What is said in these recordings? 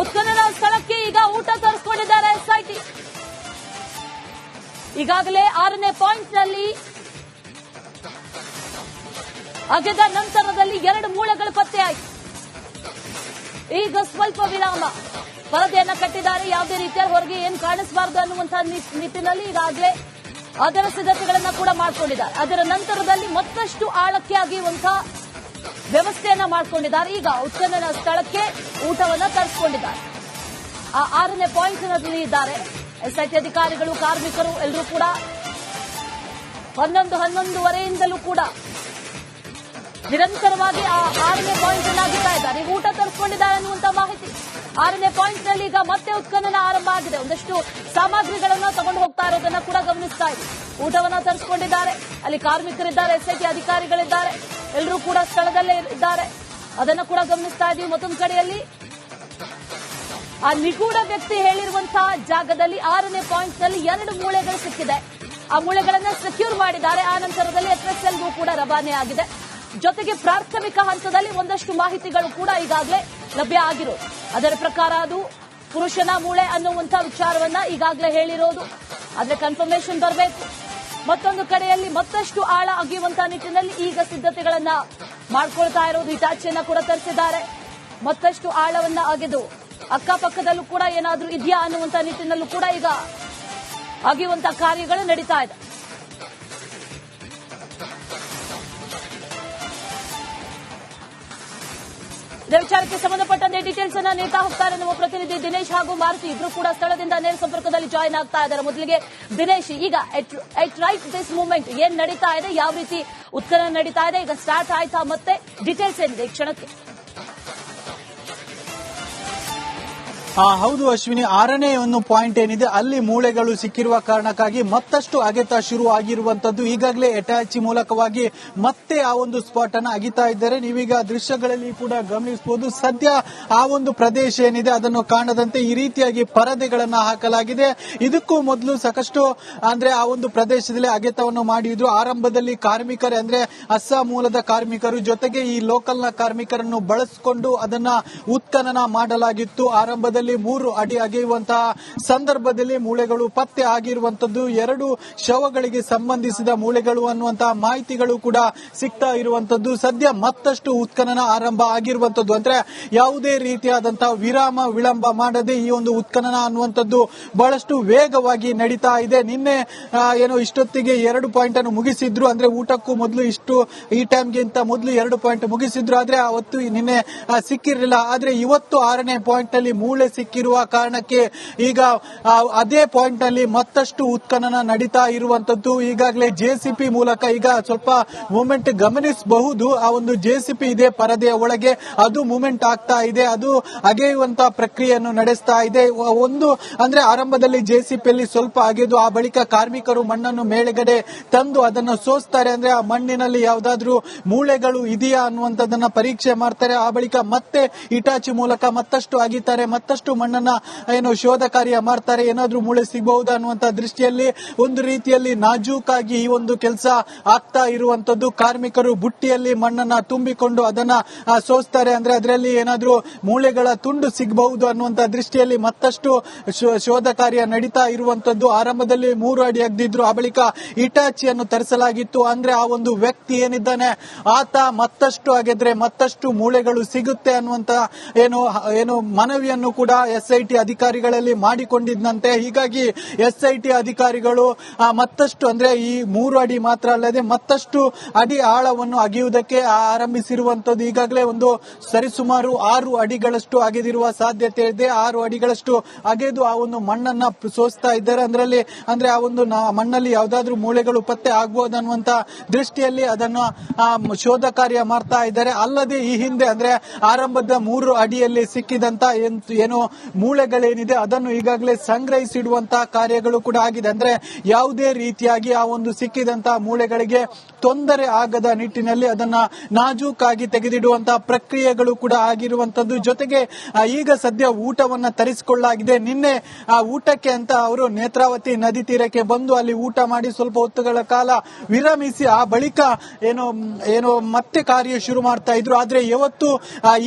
ಉತ್ಖನನ ಸ್ಥಳಕ್ಕೆ ಈಗ ಊಟ ತರಿಸಿಕೊಂಡಿದ್ದಾರೆ ಎಸ್ಐಟಿ. ಈಗಾಗಲೇ 6ನೇ ಪಾಯಿಂಟ್ನಲ್ಲಿ ಅಗೆದ ನಂತರದಲ್ಲಿ 2 ಮೂಳೆಗಳು ಪತ್ತೆಯಾಯಿತು. ಈಗ ಸ್ವಲ್ಪ ವಿರಾಮ, ಪರದೆಯನ್ನ ಕಟ್ಟಿದ್ದಾರೆ. ಯಾವುದೇ ರೀತಿಯಲ್ಲಿ ಹೊರಗೆ ಏನು ಕಾಣಿಸಬಾರದು ಅನ್ನುವಂತಹ ನಿಟ್ಟಿನಲ್ಲಿ ಈಗಾಗಲೇ ಅದರ ಸಿದ್ಧತೆಗಳನ್ನ ಕೂಡ ಮಾಡಿಕೊಂಡಿದ್ದಾರೆ. ಅದರ ನಂತರದಲ್ಲಿ ಮತ್ತಷ್ಟು ಆಳಕ್ಕೆ ಅಗೆಯುವಂತಹ ವ್ಯವಸ್ಥೆಯನ್ನ ಮಾಡಿಕೊಂಡಿದ್ದಾರೆ. ಈಗ ಉತ್ಖನನ ಸ್ಥಳಕ್ಕೆ ಊಟವನ್ನ ತರಿಸಿಕೊಂಡಿದ್ದಾರೆ. ಆ 6ನೇ ಪಾಯಿಂಟ್ನಲ್ಲಿ ಇದ್ದಾರೆ ಎಸ್ಐಟಿ ಅಧಿಕಾರಿಗಳು, ಕಾರ್ಮಿಕರು ಎಲ್ಲರೂ ಕೂಡ 11:11ವರೆಯಿಂದಲೂ ಕೂಡ ನಿರಂತರವಾಗಿ ಆ 6ನೇ ಪಾಯಿಂಟ್ ಅನ್ನು ಆಗಿತಾ ಇದ್ದಾರೆ. ಈಗ ಊಟ ತರಿಸಿಕೊಂಡಿದ್ದಾರೆ ಅನ್ನುವಂತಹ ಮಾಹಿತಿ. 6ನೇ ಪಾಯಿಂಟ್ನಲ್ಲಿ ಈಗ ಮತ್ತೆ ಉತ್ಖನನ ಆರಂಭ ಆಗಿದೆ. ಒಂದಷ್ಟು ಸಾಮಗ್ರಿಗಳನ್ನ ತಗೊಂಡು ಹೋಗ್ತಾ ಇರೋದನ್ನ ಕೂಡ ಗಮನಿಸ್ತಾ ಇದೆ. ಊಟವನ್ನ ತರಿಸಿಕೊಂಡಿದ್ದಾರೆ. ಅಲ್ಲಿ ಕಾರ್ಮಿಕರಿದ್ದಾರೆ, ಎಸ್ಐಟಿ ಅಧಿಕಾರಿಗಳಿದ್ದಾರೆ, ಎಲ್ಲರೂ ಕೂಡ ಸ್ಥಳದಲ್ಲೇ ಇದ್ದಾರೆ. ಅದನ್ನ ಕೂಡ ಗಮನಿಸ್ತಾ ಇದ್ದೀವಿ. ಮತ್ತೊಂದು ಕಡೆಯಲ್ಲಿ ಆ ನಿಗೂಢ ವ್ಯಕ್ತಿ ಹೇಳಿರುವಂತಹ ಜಾಗದಲ್ಲಿ 6ನೇ ಪಾಯಿಂಟ್ನಲ್ಲಿ 2 ಮೂಳೆಗಳು ಸಿಕ್ಕಿದೆ. ಆ ಮೂಳೆಗಳನ್ನ ಸೆಕ್ಯೂರ್ ಮಾಡಿದ್ದಾರೆ. ಆ ನಂತರದಲ್ಲಿ FSLಗೂ ಕೂಡ ರವಾನೆ ಆಗಿದೆ. ಜೊತೆಗೆ ಪ್ರಾಥಮಿಕ ಹಂತದಲ್ಲಿ ಒಂದಷ್ಟು ಮಾಹಿತಿಗಳು ಕೂಡ ಈಗಾಗಲೇ ಲಭ್ಯ ಆಗಿರೋದು. ಅದರ ಪ್ರಕಾರ ಅದು ಪುರುಷನ ಮೂಳೆ ಅನ್ನುವಂತಹ ವಿಚಾರವನ್ನ ಈಗಾಗಲೇ ಹೇಳಿರೋದು. ಆದ್ರೆ ಕನ್ಫರ್ಮೇಷನ್ ಬರಬೇಕು. ಮತ್ತೊಂದು ಕಡೆಯಲ್ಲಿ ಮತ್ತಷ್ಟು ಆಳ ಅಗೆಯುವಂತಹ ನಿಟ್ಟಿನಲ್ಲಿ ಈಗ ಸಿದ್ಧತೆಗಳನ್ನ ಮಾಡ್ಕೊಳ್ತಾ ಇರೋದು. ಇಟಾಚಿಯನ್ನ ಕೂಡ ತರಿಸಿದ್ದಾರೆ. ಮತ್ತಷ್ಟು ಆಳವನ್ನ ಅಗೆದು ಅಕ್ಕಪಕ್ಕದಲ್ಲೂ ಕೂಡ ಏನಾದ್ರೂ ಇದೆಯಾ ಅನ್ನುವಂತ ನಿಟ್ಟಿನಲ್ಲೂ ಕೂಡ ಈಗ ಅಗೆಯುವಂತಹ ಕಾರ್ಯಗಳು ನಡೀತಾ ಇದೆ. ಇದೇ ವಿಚಾರಕ್ಕೆ ಸಂಬಂಧಪಟ್ಟಂತೆ ಡೀಟೇಲ್ಸ್ ಅನ್ನ ನೀಡ್ತಾ ಹೋಗ್ತಾರೆ ನಮ್ಮ ಪ್ರತಿನಿಧಿ ದಿನೇಶ್ ಹಾಗೂ ಮಾರುತಿ. ಇಬ್ರು ಕೂಡ ಸ್ಥಳದಿಂದ ನೇರ ಸಂಪರ್ಕದಲ್ಲಿ ಜಾಯಿನ್ ಆಗ್ತಾ ಇದ್ದಾರೆ. ಮೊದಲಿಗೆ ದಿನೇಶ್, ಈಗ ಎಟ್ ರೈಟ್ ದಿಸ್ ಮೂವ್ಮೆಂಟ್ ಏನ್ ನಡೀತಾ ಇದೆ, ಯಾವ ರೀತಿ ಉತ್ಖನನ ನಡೀತಾ ಇದೆ, ಈಗ ಸ್ಟಾರ್ಟ್ ಆಯ್ತಾ, ಮತ್ತೆ ಡೀಟೇಲ್ಸ್ ಏನಿದೆ ಈ ಕ್ಷಣಕ್ಕೆ? ಹೌದು ಅಶ್ವಿನಿ, 6ನೇ ಒಂದು ಪಾಯಿಂಟ್ ಏನಿದೆ ಅಲ್ಲಿ ಮೂಳೆಗಳು ಸಿಕ್ಕಿರುವ ಕಾರಣಕ್ಕಾಗಿ ಮತ್ತಷ್ಟು ಅಗೆತ ಶುರು ಆಗಿರುವಂತದ್ದು. ಈಗಾಗಲೇ ಎಟಾಚಿ ಮೂಲಕವಾಗಿ ಮತ್ತೆ ಆ ಒಂದು ಸ್ಪಾಟ್ ಅನ್ನು ಅಗಿತಾ ಇದ್ದಾರೆ. ನೀವೀಗ ದೃಶ್ಯಗಳಲ್ಲಿ ಕೂಡ ಗಮನಿಸಬಹುದು. ಸದ್ಯ ಆ ಒಂದು ಪ್ರದೇಶ ಏನಿದೆ ಅದನ್ನು ಕಾಣದಂತೆ ಈ ರೀತಿಯಾಗಿ ಪರದೆಗಳನ್ನ ಹಾಕಲಾಗಿದೆ. ಇದಕ್ಕೂ ಮೊದಲು ಸಾಕಷ್ಟು ಅಂದ್ರೆ ಆ ಒಂದು ಪ್ರದೇಶದಲ್ಲಿ ಅಗೆತವನ್ನು ಮಾಡಿದ್ರು. ಆರಂಭದಲ್ಲಿ ಕಾರ್ಮಿಕರು ಅಂದ್ರೆ ಅಸ್ಸಾಂ ಮೂಲದ ಕಾರ್ಮಿಕರು ಜೊತೆಗೆ ಈ ಲೋಕಲ್ ನ ಕಾರ್ಮಿಕರನ್ನು ಬಳಸಿಕೊಂಡು ಅದನ್ನ ಉತ್ಖನನ ಮಾಡಲಾಗಿತ್ತು. ಆರಂಭದಲ್ಲಿ 3 ಅಡಿ ಅಗೆಯುವಂತಹ ಸಂದರ್ಭದಲ್ಲಿ ಮೂಳೆಗಳು ಪತ್ತೆ ಆಗಿರುವಂತದ್ದು. 2 ಶವಗಳಿಗೆ ಸಂಬಂಧಿಸಿದ ಮೂಳೆಗಳು ಅನ್ನುವಂತಹ ಮಾಹಿತಿಗಳು ಕೂಡ ಸಿಗ್ತಾ ಇರುವಂತದ್ದು. ಸದ್ಯ ಮತ್ತಷ್ಟು ಉತ್ಖನನ ಆರಂಭ ಆಗಿರುವಂತದ್ದು. ಅಂದ್ರೆ ಯಾವುದೇ ರೀತಿಯಾದಂತಹ ವಿಳಂಬ ಮಾಡದೆ ಈ ಒಂದು ಉತ್ಖನನ ಅನ್ನುವಂಥದ್ದು ಬಹಳಷ್ಟು ವೇಗವಾಗಿ ನಡೀತಾ ಇದೆ. ನಿನ್ನೆ ಏನೋ ಇಷ್ಟೊತ್ತಿಗೆ 2 ಪಾಯಿಂಟ್ ಅನ್ನು ಮುಗಿಸಿದ್ರು. ಅಂದ್ರೆ ಊಟಕ್ಕೂ ಮೊದಲು ಈ ಟೈಮ್ಗಿಂತ ಮೊದಲು 2 ಪಾಯಿಂಟ್ ಮುಗಿಸಿದ್ರು. ಆದ್ರೆ ಅವತ್ತು ನಿನ್ನೆ ಸಿಕ್ಕಿರಲಿಲ್ಲ. ಆದ್ರೆ ಇವತ್ತು 6ನೇ ಪಾಯಿಂಟ್ ನಲ್ಲಿ ಮೂಳೆ ಸಿಕ್ಕಿರುವ ಕಾರಣಕ್ಕೆ ಈಗ ಅದೇ ಪಾಯಿಂಟ್ ನಲ್ಲಿ ಮತ್ತಷ್ಟು ಉತ್ಖನನ ನಡೀತಾ ಇರುವಂತದ್ದು. ಈಗಾಗಲೇ ಜೆಸಿಪಿ ಮೂಲಕ ಈಗ ಸ್ವಲ್ಪ ಮೂವ್ಮೆಂಟ್ ಗಮನಿಸಬಹುದು. ಆ ಒಂದು ಜೆಸಿಪಿ ಇದೆ ಪರದೆಯ ಒಳಗೆ, ಅದು ಮೂವ್ಮೆಂಟ್ ಆಗ್ತಾ ಇದೆ. ಅದು ಅಗೆಯುವಂತಹ ಪ್ರಕ್ರಿಯೆಯನ್ನು ನಡೆಸ್ತಾ ಇದೆ. ಒಂದು ಅಂದ್ರೆ ಆರಂಭದಲ್ಲಿ ಜೆಸಿಪಿಯಲ್ಲಿ ಸ್ವಲ್ಪ ಅಗೆದು ಆ ಬಳಿಕ ಕಾರ್ಮಿಕರು ಮಣ್ಣನ್ನು ಮೇಲ್ಗಡೆ ತಂದು ಅದನ್ನು ಸೋಸ್ತಾರೆ. ಅಂದ್ರೆ ಆ ಮಣ್ಣಿನಲ್ಲಿ ಯಾವುದಾದ್ರೂ ಮೂಳೆಗಳು ಇದೆಯಾ ಅನ್ನುವಂಥದ್ದನ್ನ ಪರೀಕ್ಷೆ ಮಾಡ್ತಾರೆ. ಆ ಬಳಿಕ ಮತ್ತೆ ಇಟಾಚಿ ಮೂಲಕ ಮತ್ತಷ್ಟು ಅಗಿತಾರೆ, ಮತ್ತಷ್ಟು ಮಣ್ಣನ್ನ ಶೋಧ ಕಾರ್ಯ ಮಾಡ್ತಾರೆ. ಏನಾದ್ರೂ ಮೂಳೆ ಸಿಗಬಹುದಾ ಅನ್ನುವಂತ ದೃಷ್ಟಿಯಲ್ಲಿ ಒಂದು ರೀತಿಯಲ್ಲಿ ನಾಜೂಕಾಗಿ ಈ ಒಂದು ಕೆಲಸ ಆಗ್ತಾ ಇರುವಂತದ್ದು. ಕಾರ್ಮಿಕರು ಬುಟ್ಟಿಯಲ್ಲಿ ಮಣ್ಣನ್ನ ತುಂಬಿಕೊಂಡು ಅದನ್ನ ಸೋಸ್ತಾರೆ. ಅಂದ್ರೆ ಅದರಲ್ಲಿ ಏನಾದ್ರೂ ಮೂಳೆಗಳ ತುಂಡು ಸಿಗಬಹುದು ಅನ್ನುವಂತ ದೃಷ್ಟಿಯಲ್ಲಿ ಮತ್ತಷ್ಟು ಶೋಧ ಕಾರ್ಯ ನಡೀತಾ ಇರುವಂತದ್ದು. ಆರಂಭದಲ್ಲಿ 3 ಅಡಿ ಅಗ್ದಿದ್ರು, ಆ ಬಳಿಕ ಇಟಾಚಿಯನ್ನು ತರಿಸಲಾಗಿತ್ತು. ಅಂದ್ರೆ ಆ ಒಂದು ವ್ಯಕ್ತಿ ಏನಿದ್ದಾನೆ ಆತ ಮತ್ತಷ್ಟು ಅಗೆದ್ರೆ ಮತ್ತಷ್ಟು ಮೂಳೆಗಳು ಸಿಗುತ್ತೆ ಅನ್ನುವಂತ ಏನು ಮನವಿಯನ್ನು ಕೂಡ ಎಸ್ಐಟಿ ಅಧಿಕಾರಿಗಳಲ್ಲಿ ಮಾಡಿಕೊಂಡಿದ್ದಂತೆ. ಹೀಗಾಗಿ ಎಸ್ಐಟಿ ಅಧಿಕಾರಿಗಳು ಮತ್ತಷ್ಟು ಅಂದ್ರೆ ಈ 3 ಅಡಿ ಮಾತ್ರ ಅಲ್ಲದೆ ಮತ್ತಷ್ಟು ಅಡಿ ಆಳವನ್ನು ಅಗೆಯುವುದಕ್ಕೆ ಆರಂಭಿಸಿರುವಂತದ್ದು. ಈಗಾಗಲೇ ಒಂದು ಸರಿಸುಮಾರು 6 ಅಡಿಗಳಷ್ಟು ಅಗೆದಿರುವ ಸಾಧ್ಯತೆ ಇದೆ. 6 ಅಡಿಗಳಷ್ಟು ಅಗೆದು ಆ ಒಂದು ಮಣ್ಣನ್ನ ಸೋಸ್ತಾ ಇದ್ದಾರೆ. ಅಂದ್ರೆ ಆ ಒಂದು ಮಣ್ಣಲ್ಲಿ ಯಾವ್ದಾದ್ರೂ ಮೂಳೆಗಳು ಪತ್ತೆ ಆಗಬಹುದು ಅನ್ನುವಂತ ದೃಷ್ಟಿಯಲ್ಲಿ ಅದನ್ನ ಶೋಧ ಕಾರ್ಯ ಮಾಡ್ತಾ ಇದ್ದಾರೆ. ಅಲ್ಲದೆ ಈ ಹಿಂದೆ ಅಂದ್ರೆ ಆರಂಭದ 3 ಅಡಿಯಲ್ಲಿ ಸಿಕ್ಕಿದಂತ ಏನು ಮೂಳೆಗಳೇನಿದೆ ಅದನ್ನು ಈಗಾಗಲೇ ಸಂಗ್ರಹಿಸಿಡುವಂತಹ ಕಾರ್ಯಗಳು ಕೂಡ ಆಗಿದೆ. ಅಂದ್ರೆ ಯಾವುದೇ ರೀತಿಯಾಗಿ ಆ ಒಂದು ಸಿಕ್ಕಿದಂತಹ ಮೂಳೆಗಳಿಗೆ ತೊಂದರೆ ಆಗದ ನಿಟ್ಟಿನಲ್ಲಿ ಅದನ್ನ ನಾಜೂಕಾಗಿ ತೆಗೆದಿಡುವಂತಹ ಪ್ರಕ್ರಿಯೆಗಳು ಕೂಡ ಆಗಿರುವಂತದ್ದು. ಜೊತೆಗೆ ಈಗ ಸದ್ಯ ಊಟವನ್ನ ತರಿಸಿಕೊಳ್ಳಲಾಗಿದೆ. ನಿನ್ನೆ ಆ ಊಟಕ್ಕೆ ಅಂತ ಅವರು ನೇತ್ರಾವತಿ ನದಿ ತೀರಕ್ಕೆ ಬಂದು ಅಲ್ಲಿ ಊಟ ಮಾಡಿ ಸ್ವಲ್ಪ ಹೊತ್ತುಗಳ ಕಾಲ ವಿರಮಿಸಿ ಆ ಬಳಿಕ ಏನೋ ಮತ್ತೆ ಕಾರ್ಯ ಶುರು ಮಾಡ್ತಾ ಇದ್ರು. ಆದ್ರೆ ಇವತ್ತು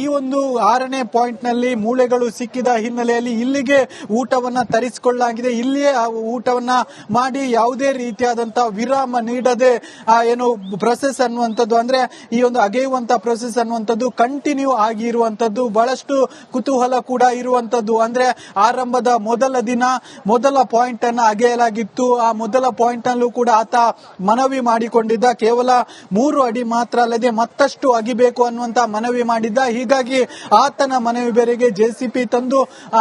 ಈ ಒಂದು 6ನೇ ಪಾಯಿಂಟ್ ನಲ್ಲಿ ಮೂಳೆಗಳು ಸಿಕ್ಕಿದ ಸಿಕ್ಕಿದ ಹಿನ್ನೆಲೆಯಲ್ಲಿ ಇಲ್ಲಿಗೆ ಊಟವನ್ನ ತರಿಸಿಕೊಳ್ಳಲಾಗಿದೆ. ಇಲ್ಲಿಯೇ ಆ ಊಟವನ್ನ ಮಾಡಿ ಯಾವುದೇ ರೀತಿಯಾದಂತಹ ವಿರಾಮ ನೀಡದೆ ಏನು ಪ್ರೊಸೆಸ್ ಅನ್ನುವಂಥದ್ದು ಅಂದ್ರೆ ಈ ಒಂದು ಅಗೆಯುವಂತ ಪ್ರೊಸೆಸ್ ಅನ್ನುವಂಥದ್ದು ಕಂಟಿನ್ಯೂ ಆಗಿರುವಂತದ್ದು. ಬಹಳಷ್ಟು ಕುತೂಹಲ ಕೂಡ ಇರುವಂತದ್ದು ಅಂದ್ರೆ ಆರಂಭದ ಮೊದಲ ದಿನ ಮೊದಲ ಪಾಯಿಂಟ್ ಅನ್ನ ಅಗೆಯಲಾಗಿತ್ತು. ಆ ಮೊದಲ ಪಾಯಿಂಟ್ ನಲ್ಲೂ ಕೂಡ ಆತ ಮನವಿ ಮಾಡಿಕೊಂಡಿದ್ದ, ಕೇವಲ 3 ಅಡಿ ಮಾತ್ರ ಅಲ್ಲದೆ ಮತ್ತಷ್ಟು ಅಗಿಬೇಕು ಅನ್ನುವಂತ ಮನವಿ ಮಾಡಿದ್ದ. ಹೀಗಾಗಿ ಆತನ ಮನವಿ ಬೇರೆಗೆ ಜೆಸಿಪಿ ತಂದು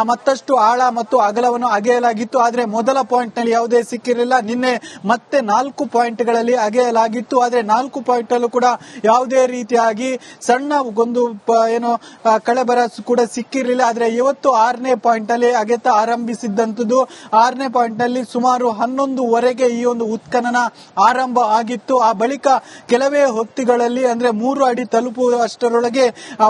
ಮತ್ತಷ್ಟು ಆಳ ಮತ್ತು ಅಗಲವನ್ನು ಅಗೆಯಲಾಗಿತ್ತು. ಆದ್ರೆ ಮೊದಲ ಪಾಯಿಂಟ್ ನಲ್ಲಿ ಯಾವುದೇ ಸಿಕ್ಕಿರಲಿಲ್ಲ. ನಿನ್ನೆ ಮತ್ತೆ 4 ಪಾಯಿಂಟ್ಗಳಲ್ಲಿ ಅಗೆಯಲಾಗಿತ್ತು. ಆದ್ರೆ 4 ಪಾಯಿಂಟ್ ಅಲ್ಲೂ ಕೂಡ ಯಾವುದೇ ರೀತಿಯಾಗಿ ಸಣ್ಣ ಒಂದು ಏನು ಕಳೆಬರ ಕೂಡ ಸಿಕ್ಕಿರಲಿಲ್ಲ. ಆದ್ರೆ ಇವತ್ತು 6ನೇ ಪಾಯಿಂಟ್ ಅಲ್ಲಿ ಅಗೆತ ಆರಂಭಿಸಿದ್ದಂಥದ್ದು. 6ನೇ ಪಾಯಿಂಟ್ ನಲ್ಲಿ ಸುಮಾರು 11:15 ಈ ಒಂದು ಉತ್ಖನನ ಆರಂಭ ಆಗಿತ್ತು. ಆ ಬಳಿಕ ಕೆಲವೇ ಹೊತ್ತಿಗಳಲ್ಲಿ ಅಂದ್ರೆ 3 ಅಡಿ ತಲುಪುವಷ್ಟರೊಳಗೆ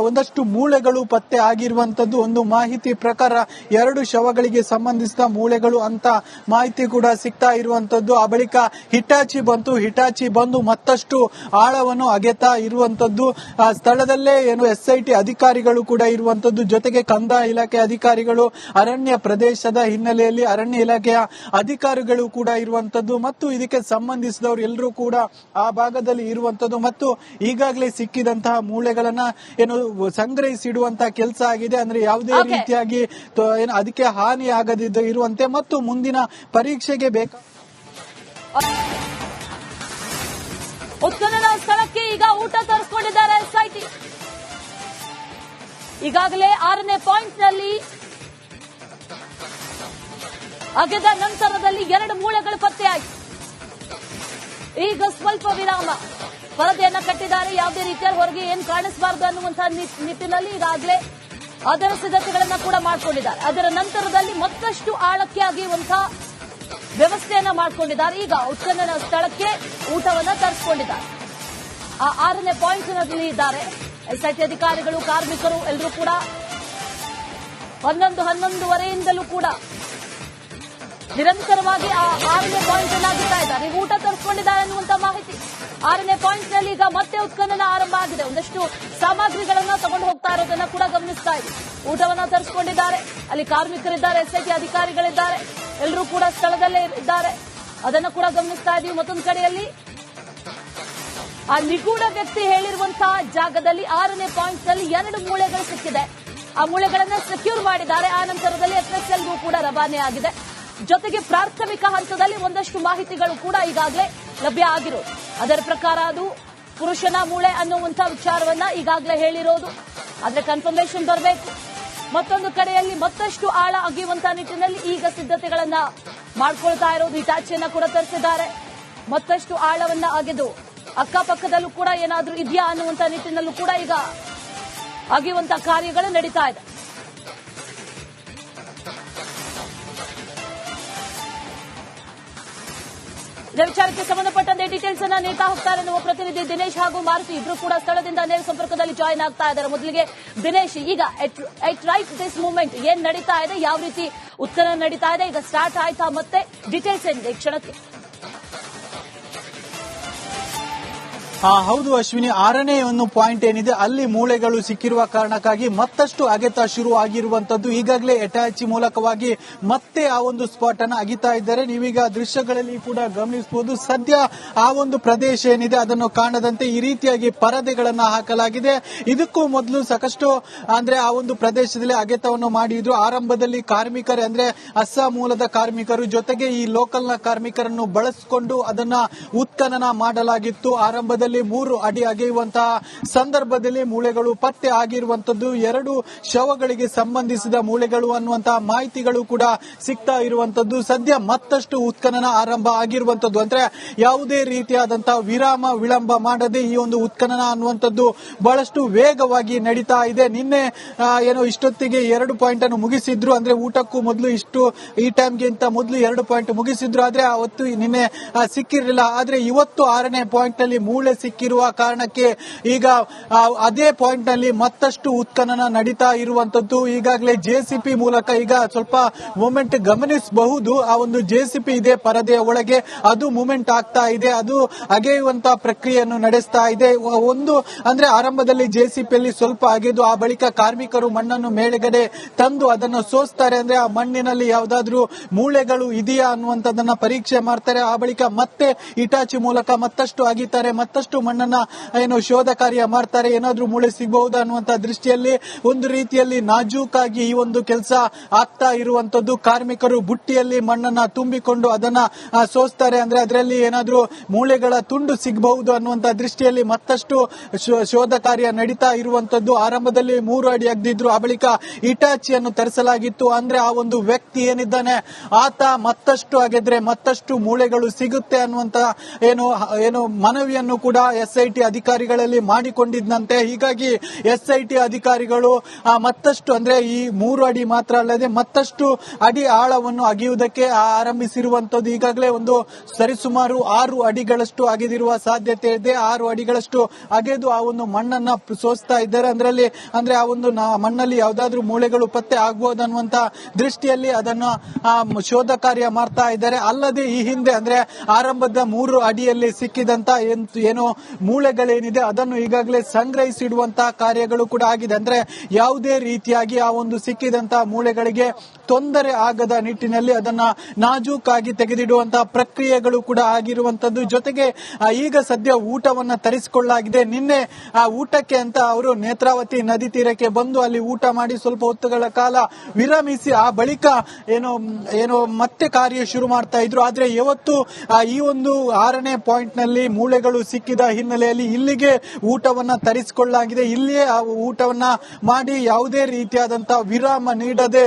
ಒಂದಷ್ಟು ಮೂಳೆಗಳು ಪತ್ತೆ ಆಗಿರುವಂತದ್ದು. ಒಂದು ಮಾಹಿತಿ ಪ್ರಕಾರ 2 ಶವಗಳಿಗೆ ಸಂಬಂಧಿಸಿದ ಮೂಳೆಗಳು ಅಂತ ಮಾಹಿತಿ ಕೂಡ ಸಿಗ್ತಾ ಇರುವಂತದ್ದು. ಆ ಬಳಿಕ ಹಿಟಾಚಿ ಬಂದು ಮತ್ತಷ್ಟು ಆಳವನ್ನು ಅಗೆತಾ ಇರುವಂತದ್ದು. ಸ್ಥಳದಲ್ಲೇ ಏನು SIT ಅಧಿಕಾರಿಗಳು ಕೂಡ ಇರುವಂತದ್ದು, ಜೊತೆಗೆ ಕಂದಾಯ ಇಲಾಖೆ ಅಧಿಕಾರಿಗಳು, ಅರಣ್ಯ ಪ್ರದೇಶದ ಹಿನ್ನೆಲೆಯಲ್ಲಿ ಅರಣ್ಯ ಇಲಾಖೆಯ ಅಧಿಕಾರಿಗಳು ಕೂಡ ಇರುವಂತದ್ದು ಮತ್ತು ಇದಕ್ಕೆ ಸಂಬಂಧಿಸಿದವರು ಎಲ್ಲರೂ ಕೂಡ ಆ ಭಾಗದಲ್ಲಿ ಇರುವಂತದ್ದು. ಮತ್ತು ಈಗಾಗಲೇ ಸಿಕ್ಕಿದಂತಹ ಮೂಳೆಗಳನ್ನ ಏನು ಸಂಗ್ರಹಿಸಿಡುವಂತಹ ಕೆಲಸ ಆಗಿದೆ. ಅಂದ್ರೆ ಯಾವುದೇ ರೀತಿಯಾಗಿ ಏನು ಅದಕ್ಕೆ ಹಾನಿ ಆಗದಿದ್ದ ಇರುವಂತೆ ಮತ್ತು ಮುಂದಿನ ಪರೀಕ್ಷೆಗೆ ಉತ್ಖನನ ಸ್ಥಳಕ್ಕೆ ಈಗ ಊಟ ತರಿಸಿಕೊಂಡಿದ್ದಾರೆ SIT. ಈಗಾಗಲೇ 6ನೇ ಪಾಯಿಂಟ್ ನಲ್ಲಿ ಅಗೆದ ನಂತರದಲ್ಲಿ 2 ಮೂಳೆಗಳು ಪತ್ತೆಯಾಯಿತು. ಈಗ ಸ್ವಲ್ಪ ವಿರಾಮ ಪರದೆಯನ್ನ ಕಟ್ಟಿದ್ದಾರೆ. ಯಾವುದೇ ರೀತಿಯಲ್ಲಿ ಹೊರಗೆ ಏನು ಕಾಣಿಸಬಾರದು ಅನ್ನುವಂತಹ ನಿಟ್ಟಿನಲ್ಲಿ ಈಗಾಗಲೇ ಅದರ ಸಿದ್ಧತೆಗಳನ್ನ ಕೂಡ ಮಾಡಿಕೊಂಡಿದ್ದಾರೆ. ಅದರ ನಂತರದಲ್ಲಿ ಮತ್ತಷ್ಟು ಆಳಕ್ಕೆ ಅಗೆಯುವಂತಹ ವ್ಯವಸ್ಥೆಯನ್ನ ಮಾಡಿಕೊಂಡಿದ್ದಾರೆ. ಈಗ ಉತ್ಖನನ ಸ್ಥಳಕ್ಕೆ ಊಟವನ್ನ ತರಿಸಿಕೊಂಡಿದ್ದಾರೆ. ಆ 6ನೇ ಪಾಯಿಂಟ್ ನಲ್ಲಿ ಇದ್ದಾರೆ SIT ಅಧಿಕಾರಿಗಳು, ಕಾರ್ಮಿಕರು ಎಲ್ಲರೂ ಕೂಡ 11:11:15 ಕೂಡ ನಿರಂತರವಾಗಿ ಆ 6ನೇ ಪಾಯಿಂಟ್ ಅನ್ನು ಆಗಿತಾ ಇದ್ದಾರೆ. ಊಟ ತರಿಸಿಕೊಂಡಿದ್ದಾರೆ ಅನ್ನುವಂತ ಮಾಹಿತಿ. 6ನೇ ಪಾಯಿಂಟ್ ನಲ್ಲಿ ಈಗ ಮತ್ತೆ ಉತ್ಖನನ ಆರಂಭ ಆಗಿದೆ. ಒಂದಷ್ಟು ಸಾಮಗ್ರಿಗಳನ್ನ ತಗೊಂಡು ಹೋಗ್ತಾ ಇರೋದನ್ನ ಕೂಡ ಗಮನಿಸ್ತಾ ಇದ್ದೀವಿ. ಊಟವನ್ನ ತರಿಸಿಕೊಂಡಿದ್ದಾರೆ. ಅಲ್ಲಿ ಕಾರ್ಮಿಕರಿದ್ದಾರೆ, SIT ಅಧಿಕಾರಿಗಳಿದ್ದಾರೆ, ಎಲ್ಲರೂ ಕೂಡ ಸ್ಥಳದಲ್ಲೇ ಇದ್ದಾರೆ. ಅದನ್ನು ಕೂಡ ಗಮನಿಸ್ತಾ ಇದ್ದೀವಿ. ಮತ್ತೊಂದು ಕಡೆಯಲ್ಲಿ ಆ ನಿಗೂಢ ವ್ಯಕ್ತಿ ಹೇಳಿರುವಂತಹ ಜಾಗದಲ್ಲಿ 6ನೇ ಪಾಯಿಂಟ್ ನಲ್ಲಿ 2 ಮೂಳೆಗಳು ಸಿಕ್ಕಿದೆ. ಆ ಮೂಳೆಗಳನ್ನ ಸೆಕ್ಯೂರ್ ಮಾಡಿದ್ದಾರೆ. ಆ ನಂತರದಲ್ಲಿ FSLಗೂ ಕೂಡ ರವಾನೆ ಆಗಿದೆ. ಜೊತೆಗೆ ಪ್ರಾಥಮಿಕ ಹಂತದಲ್ಲಿ ಒಂದಷ್ಟು ಮಾಹಿತಿಗಳು ಕೂಡ ಈಗಾಗಲೇ ಲಭ್ಯ ಆಗಿರೋದು. ಅದರ ಪ್ರಕಾರ ಅದು ಪುರುಷನ ಮೂಳೆ ಅನ್ನುವಂಥ ವಿಚಾರವನ್ನ ಈಗಾಗಲೇ ಹೇಳಿರೋದು. ಆದ್ರೆ ಕನ್ಫರ್ಮೇಷನ್ ಬರಬೇಕು. ಮತ್ತೊಂದು ಕಡೆಯಲ್ಲಿ ಮತ್ತಷ್ಟು ಆಳ ಅಗೆಯುವಂತಹ ನಿಟ್ಟಿನಲ್ಲಿ ಈಗ ಸಿದ್ಧತೆಗಳನ್ನ ಮಾಡ್ಕೊಳ್ತಾ ಇರೋದು. ಹಿಟಾಚಿಯನ್ನ ಕೂಡ ತರಿಸಿದ್ದಾರೆ. ಮತ್ತಷ್ಟು ಆಳವನ್ನ ಅಗೆದು ಅಕ್ಕಪಕ್ಕದಲ್ಲೂ ಕೂಡ ಏನಾದ್ರೂ ಇದೆಯಾ ಅನ್ನುವಂತ ನಿಟ್ಟಿನಲ್ಲೂ ಕೂಡ ಈಗ ಅಗೆಯುವಂತಹ ಕಾರ್ಯಗಳು ನಡೀತಾ ಇದೆ. ಇದೇ ವಿಚಾರಕ್ಕೆ ಸಂಬಂಧಪಟ್ಟಂತೆ ಡೀಟೇಲ್ಸ್ ಅನ್ನ ನೀಡ್ತಾ ಹೋಗ್ತಾರೆ ನಮ್ಮ ಪ್ರತಿನಿಧಿ ದಿನೇಶ್ ಹಾಗೂ ಮಾರುತಿ. ಇಬ್ರು ಕೂಡ ಸ್ಥಳದಿಂದ ನೇರ ಸಂಪರ್ಕದಲ್ಲಿ ಜಾಯಿನ್ ಆಗ್ತಾ ಇದ್ದಾರೆ. ಮೊದಲಿಗೆ ದಿನೇಶ್, ಈಗ ಎಟ್ ರೈಟ್ ದಿಸ್ ಮೂವ್ಮೆಂಟ್ ಏನ್ ನಡೀತಾ ಇದೆ, ಯಾವ ರೀತಿ ಉತ್ಖನನ ನಡೀತಾ ಇದೆ, ಈಗ ಸ್ಟಾರ್ಟ್ ಆಯ್ತಾ, ಮತ್ತೆ ಡೀಟೇಲ್ಸ್ ಏನಿದೆ ಈ ಕ್ಷಣಕ್ಕೆ? ಹೌದು ಅಶ್ವಿನಿ, 6ನೇ ಒಂದು ಪಾಯಿಂಟ್ ಏನಿದೆ ಅಲ್ಲಿ ಮೂಳೆಗಳು ಸಿಕ್ಕಿರುವ ಕಾರಣಕ್ಕಾಗಿ ಮತ್ತಷ್ಟು ಅಗೆತ ಶುರು ಆಗಿರುವಂತದ್ದು. ಈಗಾಗಲೇ ಎಟಾಚಿ ಮೂಲಕವಾಗಿ ಮತ್ತೆ ಆ ಒಂದು ಸ್ಪಾಟ್ ಅನ್ನ ಅಗಿತಾ ಇದ್ದಾರೆ. ನೀವೀಗ ದೃಶ್ಯಗಳಲ್ಲಿ ಕೂಡ ಗಮನಿಸಬಹುದು. ಸದ್ಯ ಆ ಒಂದು ಪ್ರದೇಶ ಏನಿದೆ ಅದನ್ನು ಕಾಣದಂತೆ ಈ ರೀತಿಯಾಗಿ ಪರದೆಗಳನ್ನ ಹಾಕಲಾಗಿದೆ. ಇದಕ್ಕೂ ಮೊದಲು ಸಾಕಷ್ಟು ಅಂದ್ರೆ ಆ ಒಂದು ಪ್ರದೇಶದಲ್ಲಿ ಅಗೆತವನ್ನು ಮಾಡಿದ್ರು. ಆರಂಭದಲ್ಲಿ ಕಾರ್ಮಿಕರೇ ಅಂದ್ರೆ ಅಸ್ಸಾಂ ಮೂಲದ ಕಾರ್ಮಿಕರು ಜೊತೆಗೆ ಈ ಲೋಕಲ್ ನ ಕಾರ್ಮಿಕರನ್ನು ಬಳಸಿಕೊಂಡು ಅದನ್ನ ಉತ್ಖನನ ಮಾಡಲಾಗಿತ್ತು. ಆರಂಭದಲ್ಲಿ 3 ಅಡಿ ಅಗೆಯುವಂತಹ ಸಂದರ್ಭದಲ್ಲಿ ಮೂಳೆಗಳು ಪತ್ತೆ ಆಗಿರುವಂತದ್ದು. 2 ಶವಗಳಿಗೆ ಸಂಬಂಧಿಸಿದ ಮೂಳೆಗಳು ಅನ್ನುವಂತಹ ಮಾಹಿತಿಗಳು ಕೂಡ ಸಿಗ್ತಾ ಇರುವಂತದ್ದು. ಸದ್ಯ ಮತ್ತಷ್ಟು ಉತ್ಖನನ ಆರಂಭ ಆಗಿರುವಂತದ್ದು. ಅಂದ್ರೆ ಯಾವುದೇ ರೀತಿಯಾದಂತಹ ವಿಳಂಬ ಮಾಡದೆ ಈ ಒಂದು ಉತ್ಖನನ ಅನ್ನುವಂಥದ್ದು ಬಹಳಷ್ಟು ವೇಗವಾಗಿ ನಡೀತಾ ಇದೆ. ನಿನ್ನೆ ಏನೋ ಇಷ್ಟೊತ್ತಿಗೆ 2 ಪಾಯಿಂಟ್ ಅನ್ನು ಮುಗಿಸಿದ್ರು. ಅಂದ್ರೆ ಊಟಕ್ಕೂ ಮೊದಲು ಈ ಟೈಮ್ಗಿಂತ ಮೊದಲು 2 ಪಾಯಿಂಟ್ ಮುಗಿಸಿದ್ರು. ಆದ್ರೆ ಅವತ್ತು ನಿನ್ನೆ ಸಿಕ್ಕಿರಲಿಲ್ಲ. ಆದ್ರೆ ಇವತ್ತು 6ನೇ ಪಾಯಿಂಟ್ ನಲ್ಲಿ ಮೂಳೆ ಸಿಕ್ಕಿರುವ ಕಾರಣಕ್ಕೆ ಈಗ ಅದೇ ಪಾಯಿಂಟ್ ನಲ್ಲಿ ಮತ್ತಷ್ಟು ಉತ್ಖನನ ನಡೀತಾ ಇರುವಂತದ್ದು. ಈಗಾಗಲೇ ಜೆಸಿಪಿ ಮೂಲಕ ಈಗ ಸ್ವಲ್ಪ ಮೂಮೆಂಟ್ ಗಮನಿಸಬಹುದು. ಆ ಒಂದು ಜೆಸಿಪಿ ಇದೆ ಪರದೆಯ ಒಳಗೆ, ಅದು ಮೂಮೆಂಟ್ ಆಗ್ತಾ ಇದೆ, ಅದು ಅಗೆಯುವಂತ ಪ್ರಕ್ರಿಯೆಯನ್ನು ನಡೆಸ್ತಾ ಇದೆ. ಒಂದು ಅಂದ್ರೆ ಆರಂಭದಲ್ಲಿ ಜೆಸಿಪಿಯಲ್ಲಿ ಸ್ವಲ್ಪ ಅಗೆದು ಆ ಬಳಿಕ ಕಾರ್ಮಿಕರು ಮಣ್ಣನ್ನು ಮೇಲ್ಗಡೆ ತಂದು ಅದನ್ನು ಸೋಸ್ತಾರೆ. ಅಂದ್ರೆ ಆ ಮಣ್ಣಿನಲ್ಲಿ ಯಾವ್ದಾದ್ರು ಮೂಳೆಗಳು ಇದೆಯಾ ಅನ್ನುವಂಥದ್ದನ್ನ ಪರೀಕ್ಷೆ ಮಾಡ್ತಾರೆ. ಆ ಬಳಿಕ ಮತ್ತೆ ಇಟಾಚಿ ಮೂಲಕ ಮತ್ತಷ್ಟು ಅಗಿತಾರೆ, ಮತ್ತಷ್ಟು ಮಣ್ಣನ್ನ ಶೋಧ ಕಾರ್ಯ ಮಾಡ್ತಾರೆ. ಏನಾದ್ರೂ ಮೂಳೆ ಸಿಗಬಹುದಾ ಅನ್ನುವಂತ ದೃಷ್ಟಿಯಲ್ಲಿ ಒಂದು ರೀತಿಯಲ್ಲಿ ನಾಜೂಕಾಗಿ ಈ ಒಂದು ಕೆಲಸ ಆಗ್ತಾ ಇರುವಂತದ್ದು. ಕಾರ್ಮಿಕರು ಬುಟ್ಟಿಯಲ್ಲಿ ಮಣ್ಣನ್ನ ತುಂಬಿಕೊಂಡು ಅದನ್ನ ಸೋಸ್ತಾರೆ. ಅಂದ್ರೆ ಅದರಲ್ಲಿ ಏನಾದ್ರೂ ಮೂಳೆಗಳ ತುಂಡು ಸಿಗಬಹುದು ಅನ್ನುವಂತ ದೃಷ್ಟಿಯಲ್ಲಿ ಮತ್ತಷ್ಟು ಶೋಧ ಕಾರ್ಯ ನಡೀತಾ ಇರುವಂತದ್ದು. ಆರಂಭದಲ್ಲಿ 3 ಅಡಿ ಅಗ್ದಿದ್ರು, ಆ ಬಳಿಕ ಇಟಾಚಿಯನ್ನು ತರಿಸಲಾಗಿತ್ತು. ಅಂದ್ರೆ ಆ ಒಂದು ವ್ಯಕ್ತಿ ಏನಿದ್ದಾನೆ ಆತ ಮತ್ತಷ್ಟು ಅಗೆದ್ರೆ ಮತ್ತಷ್ಟು ಮೂಳೆಗಳು ಸಿಗುತ್ತೆ ಅನ್ನುವಂತ ಏನು ಮನವಿಯನ್ನು ಕೂಡ SIT ಅಧಿಕಾರಿಗಳಲ್ಲಿ ಮಾಡಿಕೊಂಡಿದ್ದಂತೆ. ಹೀಗಾಗಿ SIT ಅಧಿಕಾರಿಗಳು ಮತ್ತಷ್ಟು ಅಂದ್ರೆ ಈ 3 ಅಡಿ ಮಾತ್ರ ಅಲ್ಲದೆ ಮತ್ತಷ್ಟು ಅಡಿ ಆಳವನ್ನು ಅಗೆಯುವುದಕ್ಕೆ ಆರಂಭಿಸಿರುವಂತದ್ದು. ಈಗಾಗಲೇ ಒಂದು ಸರಿಸುಮಾರು 6 ಅಡಿಗಳಷ್ಟು ಅಗೆದಿರುವ ಸಾಧ್ಯತೆ ಇದೆ. 6 ಅಡಿಗಳಷ್ಟು ಅಗೆದು ಆ ಒಂದು ಮಣ್ಣನ್ನ ಸೋಸ್ತಾ ಇದ್ದಾರೆ. ಅಂದ್ರೆ ಆ ಒಂದು ಮಣ್ಣಲ್ಲಿ ಯಾವ್ದಾದ್ರು ಮೂಳೆಗಳು ಪತ್ತೆ ಆಗಬಹುದನ್ನುವಂತ ದೃಷ್ಟಿಯಲ್ಲಿ ಅದನ್ನು ಶೋಧ ಕಾರ್ಯ ಮಾಡ್ತಾ ಇದ್ದಾರೆ. ಅಲ್ಲದೆ ಈ ಹಿಂದೆ ಅಂದ್ರೆ ಆರಂಭದ 3 ಅಡಿಯಲ್ಲಿ ಸಿಕ್ಕಿದಂತ ಏನು ಮೂಳೆಗಳೇನಿದೆ ಅದನ್ನು ಈಗಾಗಲೇ ಸಂಗ್ರಹಿಸಿಡುವಂತಹ ಕಾರ್ಯಗಳು ಕೂಡ ಆಗಿದೆ. ಅಂದ್ರೆ ಯಾವುದೇ ರೀತಿಯಾಗಿ ಆ ಒಂದು ಸಿಕ್ಕಿದಂತಹ ಮೂಳೆಗಳಿಗೆ ತೊಂದರೆ ಆಗದ ನಿಟ್ಟಿನಲ್ಲಿ ಅದನ್ನ ನಾಜೂಕಾಗಿ ತೆಗೆದಿಡುವಂತಹ ಪ್ರಕ್ರಿಯೆಗಳು ಕೂಡ ಆಗಿರುವಂತದ್ದು. ಜೊತೆಗೆ ಈಗ ಸದ್ಯ ಊಟವನ್ನ ತರಿಸಿಕೊಳ್ಳಲಾಗಿದೆ. ನಿನ್ನೆ ಆ ಊಟಕ್ಕೆ ಅಂತ ಅವರು ನೇತ್ರಾವತಿ ನದಿ ತೀರಕ್ಕೆ ಬಂದು ಅಲ್ಲಿ ಊಟ ಮಾಡಿ ಸ್ವಲ್ಪ ಹೊತ್ತುಗಳ ಕಾಲ ವಿರಮಿಸಿ ಆ ಬಳಿಕ ಏನೋ ಮತ್ತೆ ಕಾರ್ಯ ಶುರು ಮಾಡ್ತಾ ಇದ್ರು. ಆದ್ರೆ ಇವತ್ತು ಈ ಒಂದು 6ನೇ ಪಾಯಿಂಟ್ ನಲ್ಲಿ ಮೂಳೆಗಳು ಸಿಕ್ಕಿದ ಹಿನ್ನೆಲೆಯಲ್ಲಿ ಇಲ್ಲಿಗೆ ಊಟವನ್ನ ತರಿಸಿಕೊಳ್ಳಲಾಗಿದೆ. ಇಲ್ಲಿಯೇ ಆ ಊಟವನ್ನ ಮಾಡಿ ಯಾವುದೇ ರೀತಿಯಾದಂತಹ ವಿರಾಮ ನೀಡದೆ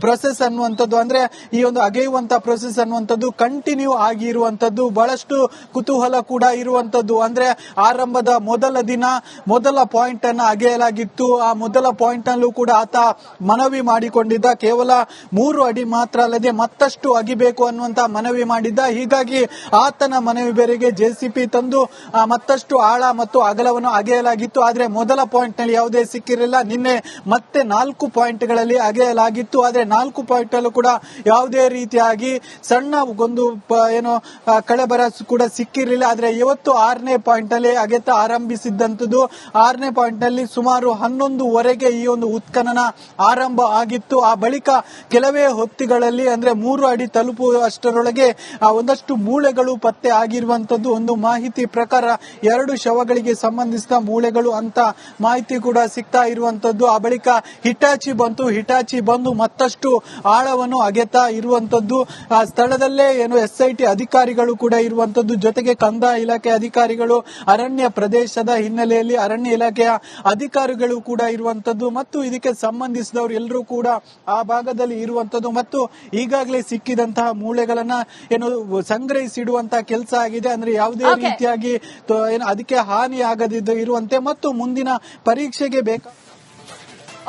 ಪ್ರೊಸೆಸ್ ಅನ್ನುವಂಥದ್ದು ಅಂದ್ರೆ ಈ ಒಂದು ಅಗೆಯುವಂತ ಪ್ರೊಸೆಸ್ ಅನ್ನುವಂಥದ್ದು ಕಂಟಿನ್ಯೂ ಆಗಿರುವಂತದ್ದು. ಬಹಳಷ್ಟು ಕುತೂಹಲ ಕೂಡ ಇರುವಂತದ್ದು. ಅಂದ್ರೆ ಆರಂಭದ ಮೊದಲ ದಿನ ಮೊದಲ ಪಾಯಿಂಟ್ ಅನ್ನ ಅಗೆಯಲಾಗಿತ್ತು. ಆ ಮೊದಲ ಪಾಯಿಂಟ್ ನಲ್ಲೂ ಕೂಡ ಆತ ಮನವಿ ಮಾಡಿಕೊಂಡಿದ್ದ, ಕೇವಲ 3 ಅಡಿ ಮಾತ್ರ ಅಲ್ಲದೆ ಮತ್ತಷ್ಟು ಅಗಿಬೇಕು ಅನ್ನುವಂತ ಮನವಿ ಮಾಡಿದ್ದ. ಹೀಗಾಗಿ ಆತನ ಮನವಿ ಬೇರೆಗೆ ಜೆಸಿಪಿ ತಂದು ಮತ್ತಷ್ಟು ಆಳ ಮತ್ತು ಅಗಲವನ್ನು ಅಗೆಯಲಾಗಿತ್ತು. ಆದ್ರೆ ಮೊದಲ ಪಾಯಿಂಟ್ ನಲ್ಲಿ ಯಾವುದೇ ಸಿಕ್ಕಿರಲಿಲ್ಲ. ನಿನ್ನೆ ಮತ್ತೆ 4 ಪಾಯಿಂಟ್ಗಳಲ್ಲಿ ಅಗೆಯಲಾಗಿತ್ತು. ಆದ್ರೆ 4 ಪಾಯಿಂಟ್ ಅಲ್ಲೂ ಕೂಡ ಯಾವುದೇ ರೀತಿಯಾಗಿ ಸಣ್ಣ ಒಂದು ಕಳೆಬರ ಕೂಡ ಸಿಕ್ಕಿರಲಿಲ್ಲ. ಆದ್ರೆ ಇವತ್ತು 6ನೇ ಪಾಯಿಂಟ್ ಅಲ್ಲಿ ಅಗೆತ ಆರಂಭಿಸಿದ್ದಂಥದ್ದು. 6ನೇ ಪಾಯಿಂಟ್ ನಲ್ಲಿ ಸುಮಾರು 11:15 ಈ ಒಂದು ಉತ್ಖನನ ಆರಂಭ ಆಗಿತ್ತು. ಆ ಬಳಿಕ ಕೆಲವೇ ಹೊತ್ತಿಗಳಲ್ಲಿ ಅಂದ್ರೆ 3 ಅಡಿ ತಲುಪುವಷ್ಟರೊಳಗೆ ಒಂದಷ್ಟು ಮೂಳೆಗಳು ಪತ್ತೆ ಆಗಿರುವಂತದ್ದು. ಒಂದು ಮಾಹಿತಿ ಪ್ರಕಾರ 2 ಶವಗಳಿಗೆ ಸಂಬಂಧಿಸಿದ ಮೂಳೆಗಳು ಅಂತ ಮಾಹಿತಿ ಕೂಡ ಸಿಗ್ತಾ ಇರುವಂತದ್ದು. ಆ ಬಳಿಕ ಹಿಟಾಚಿ ಬಂದು ಮತ್ತಷ್ಟು ಆಳವನ್ನು ಅಗೆತಾ ಇರುವಂತದ್ದು. ಆ ಸ್ಥಳದಲ್ಲೇ SIT ಅಧಿಕಾರಿಗಳು ಕೂಡ ಇರುವಂತದ್ದು. ಜೊತೆಗೆ ಕಂದಾಯ ಇಲಾಖೆ ಅಧಿಕಾರಿಗಳು, ಅರಣ್ಯ ಪ್ರದೇಶದ ಹಿನ್ನೆಲೆಯಲ್ಲಿ ಅರಣ್ಯ ಇಲಾಖೆಯ ಅಧಿಕಾರಿಗಳು ಕೂಡ ಇರುವಂತದ್ದು ಮತ್ತು ಇದಕ್ಕೆ ಸಂಬಂಧಿಸಿದವರು ಎಲ್ಲರೂ ಕೂಡ ಆ ಭಾಗದಲ್ಲಿ ಇರುವಂತದ್ದು. ಮತ್ತು ಈಗಾಗಲೇ ಸಿಕ್ಕಿದಂತಹ ಮೂಳೆಗಳನ್ನ ಸಂಗ್ರಹಿಸಿಡುವಂತಹ ಕೆಲಸ ಆಗಿದೆ. ಅಂದ್ರೆ ಯಾವುದೇ ರೀತಿಯಾಗಿ ಅದಕ್ಕೆ ಹಾನಿ ಆಗದಿದ್ದು ಇರುವಂತೆ ಮತ್ತು ಮುಂದಿನ ಪರೀಕ್ಷೆಗೆ ಬೇಕಾದ